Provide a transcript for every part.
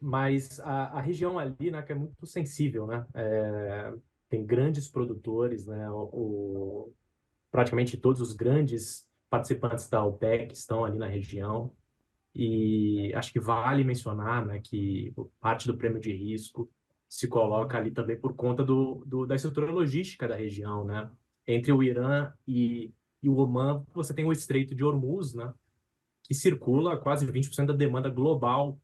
mas a região ali, né, que é muito sensível, né? Tem grandes produtores, né? Praticamente todos os grandes participantes da OPEC estão ali na região. E acho que vale mencionar, né, que parte do prêmio de risco se coloca ali também por conta da estrutura logística da região, né? Entre o Irã e o Omã, você tem o Estreito de Hormuz, né, que circula quase 20% da demanda global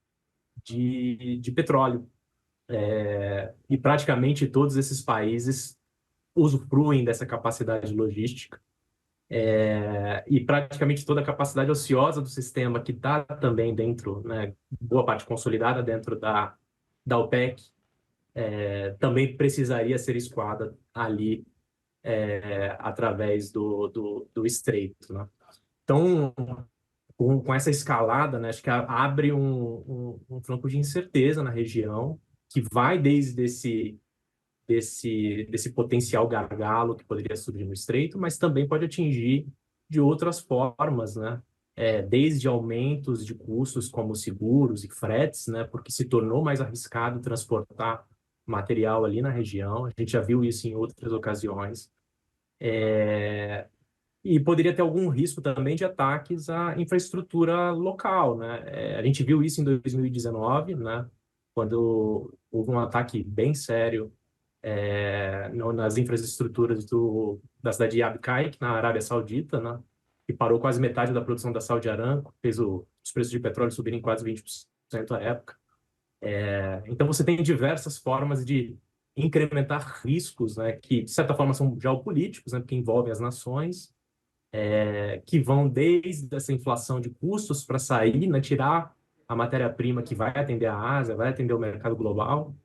de petróleo. E praticamente todos esses países usufruem dessa capacidade logística. E praticamente toda a capacidade ociosa do sistema que está também dentro, né, boa parte consolidada dentro da OPEC, também precisaria ser escoada ali através do estreito, né? Então, com essa escalada, né, acho que abre um flanco de incerteza na região, que vai desde desse potencial gargalo que poderia surgir no estreito, mas também pode atingir de outras formas, né? Desde aumentos de custos como seguros e fretes, né? Porque se tornou mais arriscado transportar material ali na região. A gente já viu isso em outras ocasiões. E poderia ter algum risco também de ataques à infraestrutura local, né? A gente viu isso em 2019, né? Quando houve um ataque bem sério nas infraestruturas da cidade de Abqaiq, na Arábia Saudita, né? Que parou quase metade da produção da Saudi Aramco, fez os preços de petróleo subirem quase 20% à época. Então, você tem diversas formas de incrementar riscos, né? Que, de certa forma, são geopolíticos, né? Porque envolvem as nações, que vão desde essa inflação de custos para sair, né? Tirar a matéria-prima que vai atender a Ásia, vai atender o mercado global.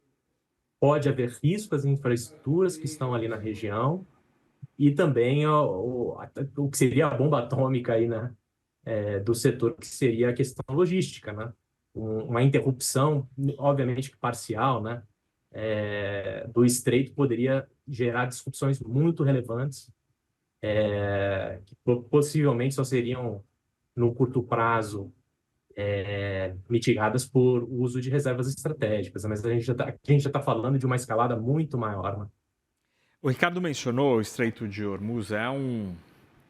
Pode haver riscos às infraestruturas que estão ali na região e também o que seria a bomba atômica aí, né, do setor, que seria a questão logística, né? Uma interrupção, obviamente que parcial, né, do estreito poderia gerar disrupções muito relevantes, que possivelmente só seriam, no curto prazo, mitigadas por uso de reservas estratégicas, mas a gente já está falando de uma escalada muito maior, né? O Ricardo mencionou o Estreito de Hormuz,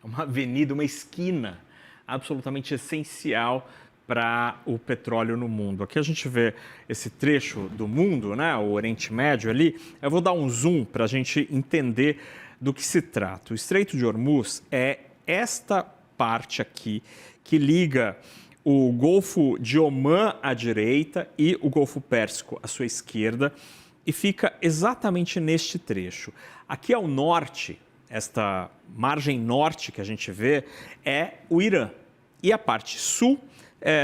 uma avenida, uma esquina absolutamente essencial para o petróleo no mundo. Aqui a gente vê esse trecho do mundo, né, o Oriente Médio ali. Eu vou dar um zoom para a gente entender do que se trata. O Estreito de Hormuz é esta parte aqui que liga o Golfo de Omã à direita e o Golfo Pérsico à sua esquerda, e fica exatamente neste trecho. Aqui ao norte, esta margem norte que a gente vê é o Irã. E a parte sul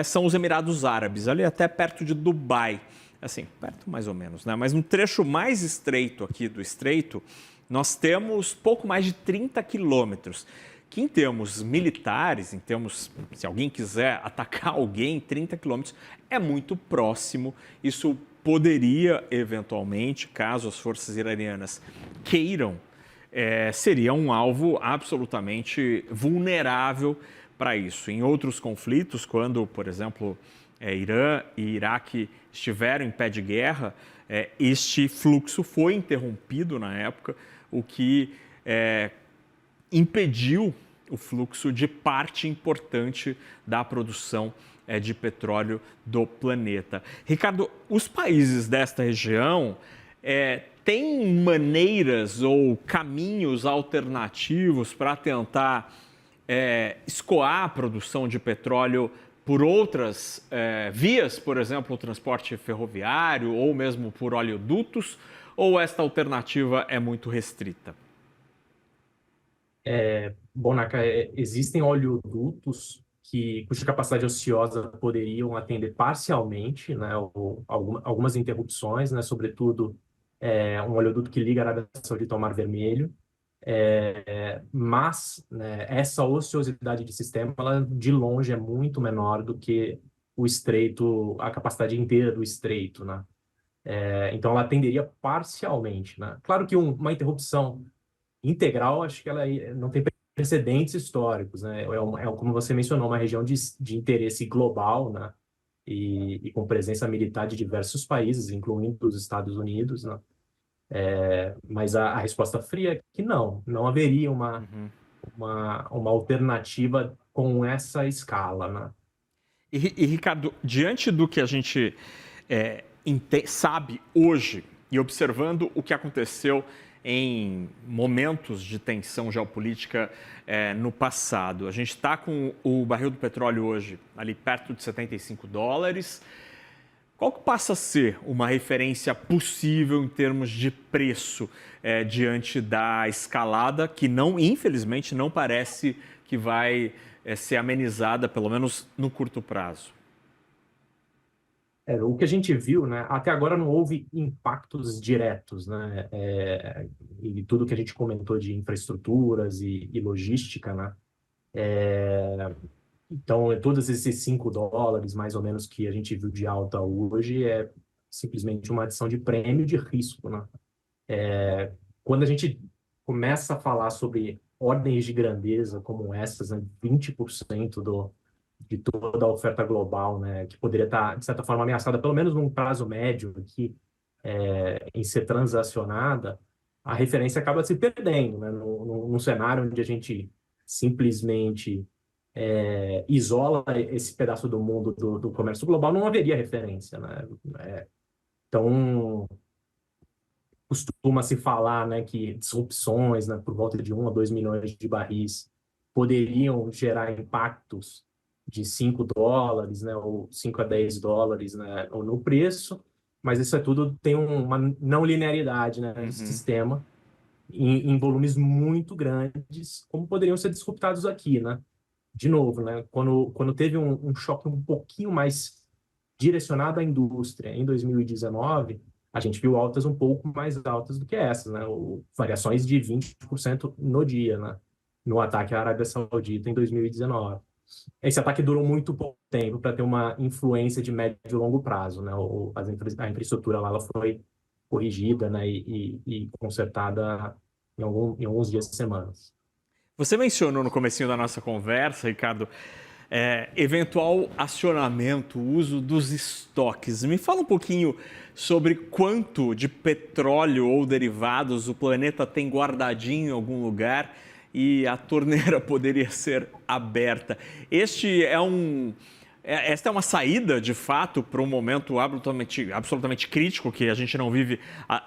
são os Emirados Árabes, ali até perto de Dubai. Assim, perto mais ou menos, né? Mas no trecho mais estreito aqui do estreito, nós temos pouco mais de 30 quilômetros, que em termos militares, em termos, se alguém quiser atacar alguém, 30 quilômetros é muito próximo. Isso poderia, eventualmente, caso as forças iranianas queiram, seria um alvo absolutamente vulnerável para isso. Em outros conflitos, quando, por exemplo, Irã e Iraque estiveram em pé de guerra, este fluxo foi interrompido na época, o que impediu o fluxo de parte importante da produção de petróleo do planeta. Ricardo, os países desta região têm maneiras ou caminhos alternativos para tentar escoar a produção de petróleo por outras vias, por exemplo, o transporte ferroviário ou mesmo por oleodutos, ou esta alternativa é muito restrita? Bom, existem oleodutos cuja capacidade ociosa poderiam atender parcialmente, né, algumas interrupções, né, sobretudo um oleoduto que liga a Arábia Saudita ao Mar Vermelho, mas, né, essa ociosidade de sistema, ela, de longe, é muito menor do que o estreito, a capacidade inteira do estreito, né? Então, ela atenderia parcialmente, né? Claro que uma interrupção integral, acho que ela não tem precedentes históricos, né? Como você mencionou, uma região de interesse global, né? e com presença militar de diversos países, incluindo os Estados Unidos, né? Mas a resposta fria é que não haveria Uhum. uma alternativa com essa escala, né? E, Ricardo, diante do que a gente sabe hoje e observando o que aconteceu em momentos de tensão geopolítica no passado, a gente está com o barril do petróleo hoje ali perto de $75. Qual que passa a ser uma referência possível em termos de preço diante da escalada que não, infelizmente, não parece que vai ser amenizada, pelo menos no curto prazo? O que a gente viu, né? Até agora não houve impactos diretos, né? E tudo que a gente comentou de infraestruturas e logística, né? Então, todos esses $5, mais ou menos, que a gente viu de alta hoje, é simplesmente uma adição de prêmio de risco, né? Quando a gente começa a falar sobre ordens de grandeza como essas, né? 20% de toda a oferta global, né? Que poderia estar, de certa forma, ameaçada, pelo menos num prazo médio aqui, em ser transacionada, a referência acaba se perdendo, né? Num cenário onde a gente simplesmente isola esse pedaço do mundo do comércio global, não haveria referência, né? Então, costuma-se falar, né, que disrupções, né, por volta de 1 a 2 milhões de barris poderiam gerar impactos de $5, né, ou $5 a $10, né, no preço, mas isso tudo tem uma não linearidade, né, no Uhum. sistema, em volumes muito grandes, como poderiam ser disruptados aqui, né? De novo, né, quando teve um choque um pouquinho mais direcionado à indústria em 2019, a gente viu altas um pouco mais altas do que essas, né? Variações de 20% no dia, né? No ataque à Arábia Saudita em 2019. Esse ataque durou muito pouco tempo para ter uma influência de médio e longo prazo, né? A infraestrutura lá ela foi corrigida, né? E consertada em alguns dias e semanas. Você mencionou no comecinho da nossa conversa, Ricardo, eventual acionamento, uso dos estoques. Me fala um pouquinho sobre quanto de petróleo ou derivados o planeta tem guardadinho em algum lugar e a torneira poderia ser aberta. Esta é uma saída, de fato, para um momento absolutamente crítico que a gente não vive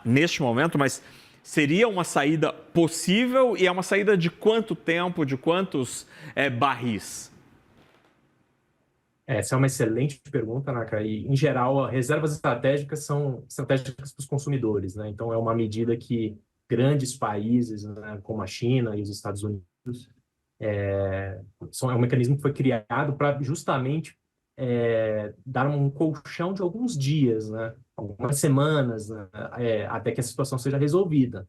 neste momento, mas seria uma saída possível e é uma saída de quanto tempo, de quantos barris? Essa é uma excelente pergunta, Naka. E, em geral, reservas estratégicas são estratégicas para os consumidores, né? Então, é uma medida que grandes países, né, como a China e os Estados Unidos, é um mecanismo que foi criado para justamente dar um colchão de alguns dias, né? Algumas semanas, né? Até que a situação seja resolvida.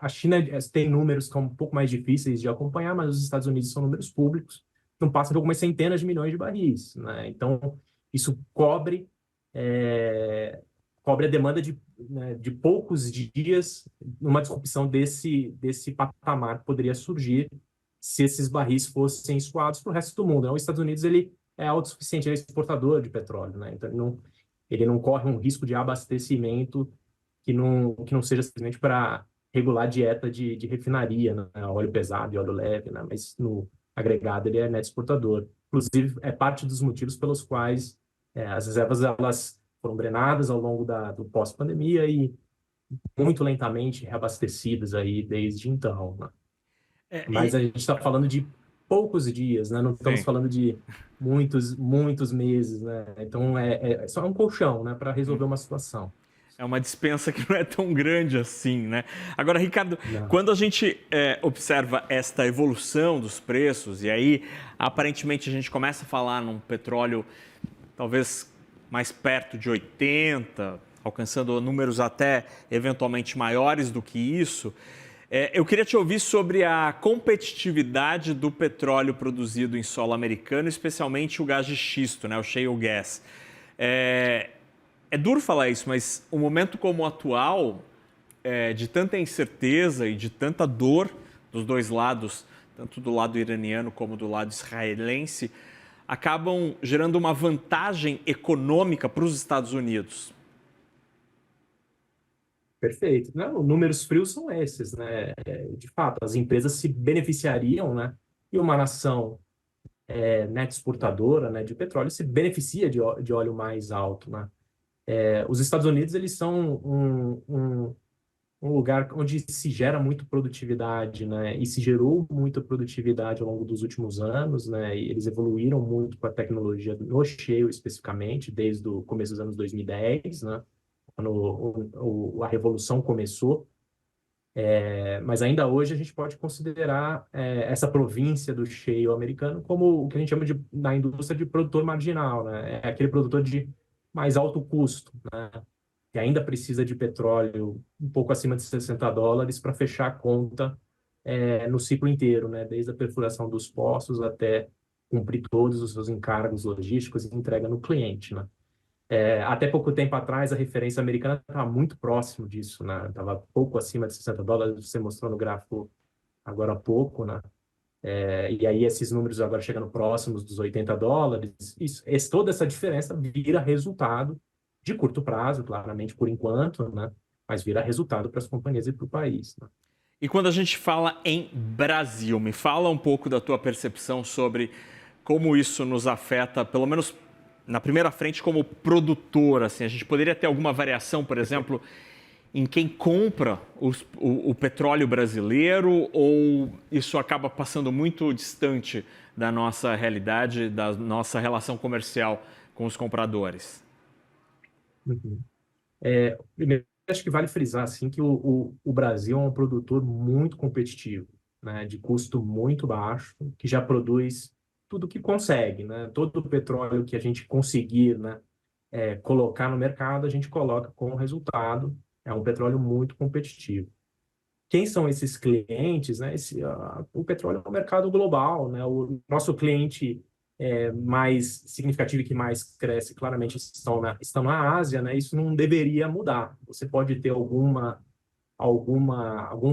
A China tem números que são um pouco mais difíceis de acompanhar, mas os Estados Unidos são números públicos, não passam de algumas centenas de milhões de barris, né? Então, isso cobre a demanda né, de poucos dias numa disrupção desse patamar que poderia surgir se esses barris fossem escoados para o resto do mundo. Os Estados Unidos ele é autossuficiente, ele é exportador de petróleo, né? Então, ele não corre um risco de abastecimento que não seja simplesmente para regular a dieta de refinaria, né? Óleo pesado e óleo leve, né? Mas no agregado ele é neto exportador. Inclusive, é parte dos motivos pelos quais as reservas elas foram drenadas ao longo do pós-pandemia e muito lentamente reabastecidas aí desde então, né? É, Mas e, a gente está falando de poucos dias, né? Não estamos sim. falando de muitos meses, né? Então é só um colchão, né, para resolver uma situação. É uma dispensa que não é tão grande assim, né? Agora, Ricardo, Não. quando a gente observa esta evolução dos preços, e aí aparentemente a gente começa a falar num petróleo talvez mais perto de 80, alcançando números até eventualmente maiores do que isso, eu queria te ouvir sobre a competitividade do petróleo produzido em solo americano, especialmente o gás de xisto, né, o shale gas. É duro falar isso, mas um momento como o atual, de tanta incerteza e de tanta dor dos dois lados, tanto do lado iraniano como do lado israelense, acabam gerando uma vantagem econômica para os Estados Unidos. Perfeito. Não, números frios são esses, né? De fato, as empresas se beneficiariam, né? E uma nação net exportadora, né, de petróleo se beneficia de óleo mais alto, né? Os Estados Unidos, eles são um lugar onde se gera muito produtividade, né? E se gerou muita produtividade ao longo dos últimos anos, né? E eles evoluíram muito com a tecnologia no shale especificamente, desde o começo dos anos 2010, né? Quando a revolução começou. Mas ainda hoje a gente pode considerar essa província do shale americano como o que a gente chama na indústria de produtor marginal, né? É aquele produtor de mais alto custo, né? Que ainda precisa de petróleo um pouco acima de $60 para fechar a conta no ciclo inteiro, né? Desde a perfuração dos poços até cumprir todos os seus encargos logísticos e entrega no cliente, né? Até pouco tempo atrás, a referência americana estava muito próximo disso, né? Estava pouco acima de $60, você mostrou no gráfico agora há pouco, né? E aí esses números agora chegando próximos dos $80, toda essa diferença vira resultado de curto prazo, claramente por enquanto, né? Mas vira resultado para as companhias e para o país, né? E quando a gente fala em Brasil, me fala um pouco da tua percepção sobre como isso nos afeta, pelo menos na primeira frente, como produtor. Assim, a gente poderia ter alguma variação, por exemplo, em quem compra o petróleo brasileiro, ou isso acaba passando muito distante da nossa realidade, da nossa relação comercial com os compradores? Uhum. Primeiro, acho que vale frisar assim, que o Brasil é um produtor muito competitivo, né, de custo muito baixo, que já produz tudo que consegue, né? Todo o petróleo que a gente conseguir, né, colocar no mercado, a gente coloca como resultado. É um petróleo muito competitivo. Quem são esses clientes, né? O petróleo é um mercado global, né? O nosso cliente mais significativo e que mais cresce claramente estão na Ásia, né? Isso não deveria mudar. Você pode ter algum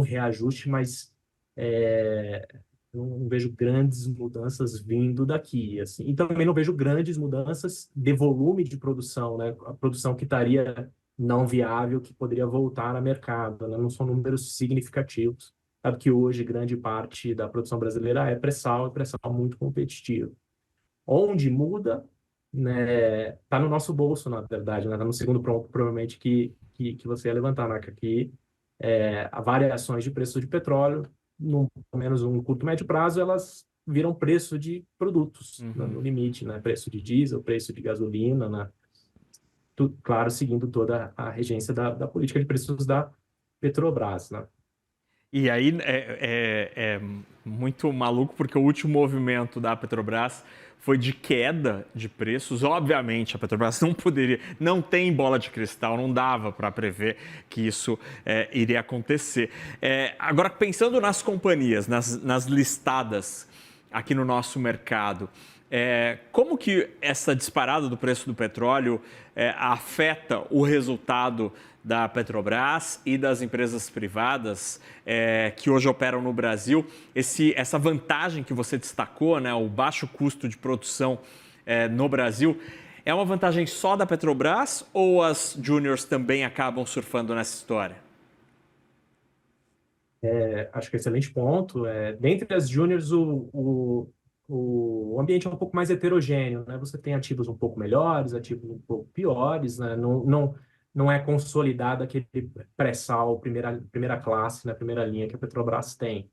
reajuste, mas é, não vejo grandes mudanças vindo daqui, assim. E também não vejo grandes mudanças de volume de produção, né? A produção que estaria não viável, que poderia voltar a mercado, né? Não são números significativos. Sabe que hoje grande parte da produção brasileira é pré-sal, e pré-sal muito competitivo. Onde muda, né? Tá no nosso bolso, na verdade, né? Tá no segundo ponto, provavelmente, que você ia levantar, né? Que aqui, há variações de preço de petróleo, pelo menos um curto, médio prazo, elas viram preço de produtos, né? No limite, né? Preço de diesel, preço de gasolina, né? Claro, seguindo toda a regência da política de preços da Petrobras, né? E aí é muito maluco, porque o último movimento da Petrobras foi de queda de preços. Obviamente, a Petrobras não poderia, não tem bola de cristal, não dava para prever que isso iria acontecer. Agora, pensando nas companhias, nas listadas aqui no nosso mercado, como que essa disparada do preço do petróleo afeta o resultado da Petrobras e das empresas privadas que hoje operam no Brasil? Essa vantagem que você destacou, né, o baixo custo de produção no Brasil, é uma vantagem só da Petrobras ou as juniors também acabam surfando nessa história? Acho que é um excelente ponto. Dentre as júniores, o ambiente é um pouco mais heterogêneo, né? Você tem ativos um pouco melhores, ativos um pouco piores, né? Não é consolidado aquele pré-sal, primeira classe, né? Primeira linha que a Petrobras tem.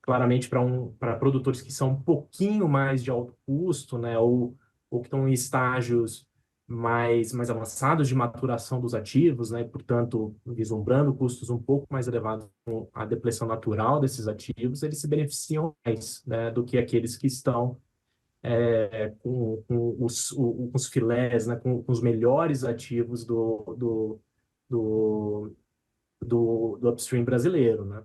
Claramente, para produtores que são um pouquinho mais de alto custo, né? Ou que estão em estágios mais avançados de maturação dos ativos, né? E, portanto, vislumbrando custos um pouco mais elevados com a depleção natural desses ativos, eles se beneficiam mais, né, do que aqueles que estão com os filés, né, com os melhores ativos do, do upstream brasileiro, né?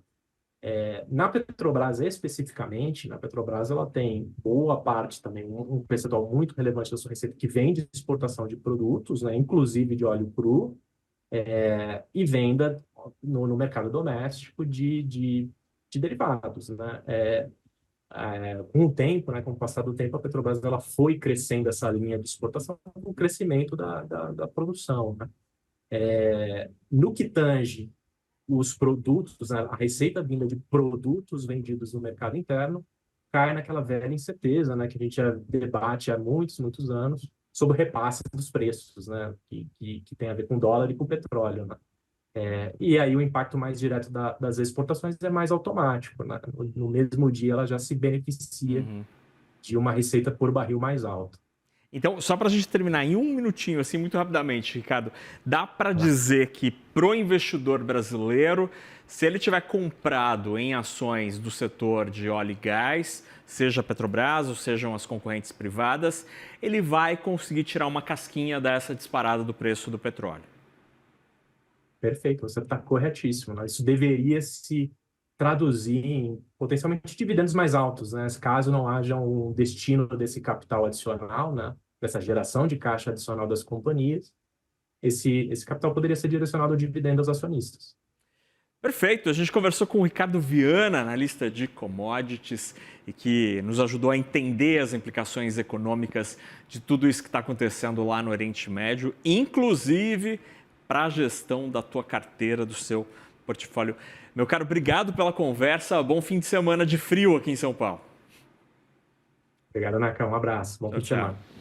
Na Petrobras especificamente, na Petrobras ela tem boa parte também, um percentual muito relevante da sua receita que vem de exportação de produtos, né, inclusive de óleo cru, e venda no mercado doméstico de derivados, né? Com o tempo, né, com o passar do tempo, a Petrobras ela foi crescendo essa linha de exportação com o crescimento da produção, né? No que tange os produtos, né, a receita vinda de produtos vendidos no mercado interno, cai naquela velha incerteza, né, que a gente já debate há muitos, muitos anos, sobre o repasse dos preços, né, que tem a ver com dólar e com petróleo, né? E aí o impacto mais direto das exportações é mais automático, né? No mesmo dia ela já se beneficia de uma receita por barril mais alta. Então, só para a gente terminar em um minutinho, assim, muito rapidamente, Ricardo, dá para Tá? dizer que pro investidor brasileiro, se ele tiver comprado em ações do setor de óleo e gás, seja a Petrobras ou sejam as concorrentes privadas, ele vai conseguir tirar uma casquinha dessa disparada do preço do petróleo. Perfeito, você está corretíssimo, né? Isso deveria se traduzir em potencialmente dividendos mais altos, né? Caso não haja um destino desse capital adicional, né? Dessa geração de caixa adicional das companhias, esse capital poderia ser direcionado ao dividendo aos acionistas. Perfeito, a gente conversou com o Ricardo Viana, analista de commodities, e que nos ajudou a entender as implicações econômicas de tudo isso que está acontecendo lá no Oriente Médio, inclusive para a gestão da tua carteira, do seu portfólio. Meu caro, obrigado pela conversa, bom fim de semana de frio aqui em São Paulo. Obrigado, Naka. Um abraço. Bom Tchau, fim de tchau. semana.